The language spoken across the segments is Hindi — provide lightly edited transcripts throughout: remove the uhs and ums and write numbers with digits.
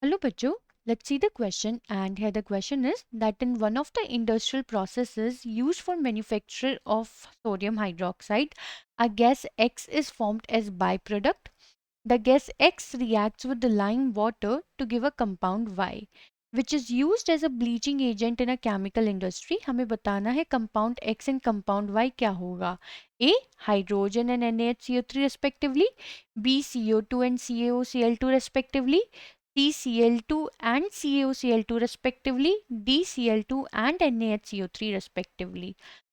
Hello, Bachcho. Let's see the question. And here the question is that in one of the industrial processes used for manufacture of sodium hydroxide, a gas X is formed as byproduct. The gas X reacts with the lime water to give a compound Y, which is used as a bleaching agent in a chemical industry. हमें बताना है compound X and compound Y क्या होगा. A. Hydrogen and NaHCO3 respectively. B. CO2 and CaOCl2 respectively. C. Cl2 and CaOCl2 respectively. D. Cl2 and NaHCO3 respectively.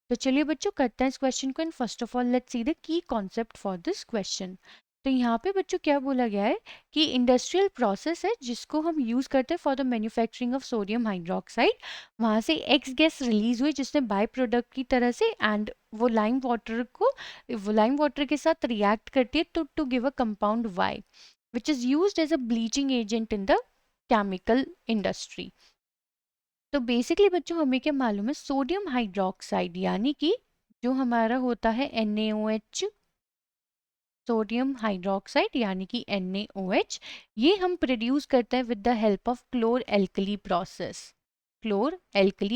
तो चलिए बच्चों करते हैं इस क्वेश्चन को. And first of all let's see the key concept for this question. तो यहाँ पे बच्चों क्या बोला गया है कि इंडस्ट्रियल प्रोसेस है जिसको हम यूज़ करते हैं for the manufacturing of sodium hydroxide. वहाँ से एक्स गैस रिलीज हुई जिसने बाय प्रोडक्ट की तरह से एंड वो लाइम वाटर के साथ रिएक्ट करती है to give a compound Y which is used as a bleaching agent in the chemical industry. तो बेसिकली बच्चों हमें क्या मालूम है सोडियम हाइड्रोक्साइड यानी कि जो हमारा होता है NaOH, सोडियम हाइड्रोक्साइड यानी कि NaOH, ये हम प्रोड्यूस करते हैं with the help of chlor alkali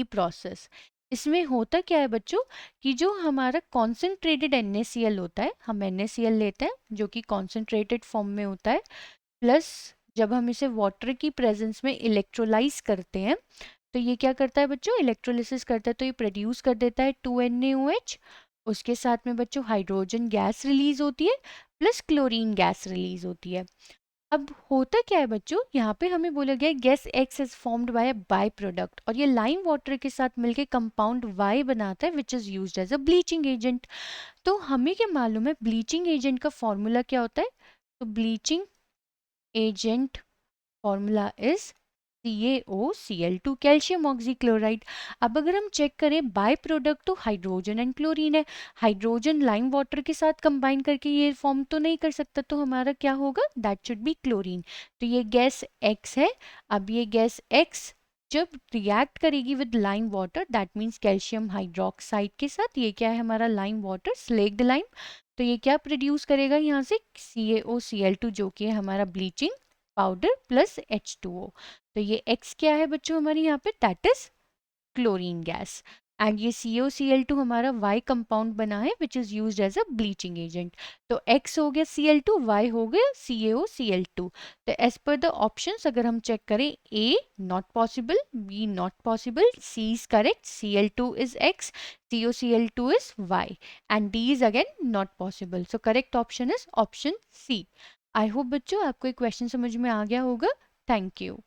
process. इसमें होता क्या है बच्चों कि जो हमारा कॉन्सेंट्रेटेड NaCl होता है, हम NaCl लेते हैं जो कि कॉन्सेंट्रेटेड फॉर्म में होता है, प्लस जब हम इसे वाटर की प्रेजेंस में इलेक्ट्रोलाइज करते हैं तो ये क्या करता है बच्चों, इलेक्ट्रोलिसिस करता है तो ये प्रोड्यूस कर देता है 2NaOH. उसके साथ में बच्चों हाइड्रोजन गैस रिलीज होती है प्लस क्लोरीन गैस रिलीज होती है. अब होता क्या है बच्चों, यहाँ पे हमें बोला गया है gas x is formed by a by product और ये लाइम वाटर के साथ मिलके कंपाउंड वाई बनाता है which is used as a bleaching agent. तो हमें क्या मालूम है ब्लीचिंग एजेंट का फॉर्मूला क्या होता है. तो bleaching agent formula is CaOCl2 calcium oxychloride. अब अगर हम चेक करें बाय प्रोडक्ट तो हाइड्रोजन एंड क्लोरीन है. हाइड्रोजन लाइम वाटर के साथ कंबाइन करके ये फॉर्म तो नहीं कर सकता तो हमारा क्या होगा, दैट शुड बी क्लोरीन. तो ये गैस X है. अब ये गैस X जब रिएक्ट करेगी with lime water that means calcium hydroxide के साथ, ये क्या है हमारा लाइम वाटर स्लेक्ड लाइम, तो ये क्या प्रोड्यूस करेगा यहाँ से CaOCl2 जो कि है हमारा ब्लीचिंग पाउडर प्लस H2O. तो ये X क्या है बच्चों हमारे यहाँ पे, that is chlorine gas. And ये CaOCl2 हमारा Y कंपाउंड बना है which is used as a bleaching agent. तो X हो गया Cl2, Y हो गया CaOCl2. तो एज पर द ऑप्शंस अगर हम चेक करें, A not possible, B not possible, C is correct, Cl2 is X, CaOCl2 is Y and D is again not possible. So correct option is option C. I hope बच्चों आपको ये क्वेश्चन समझ में आ गया होगा. Thank you.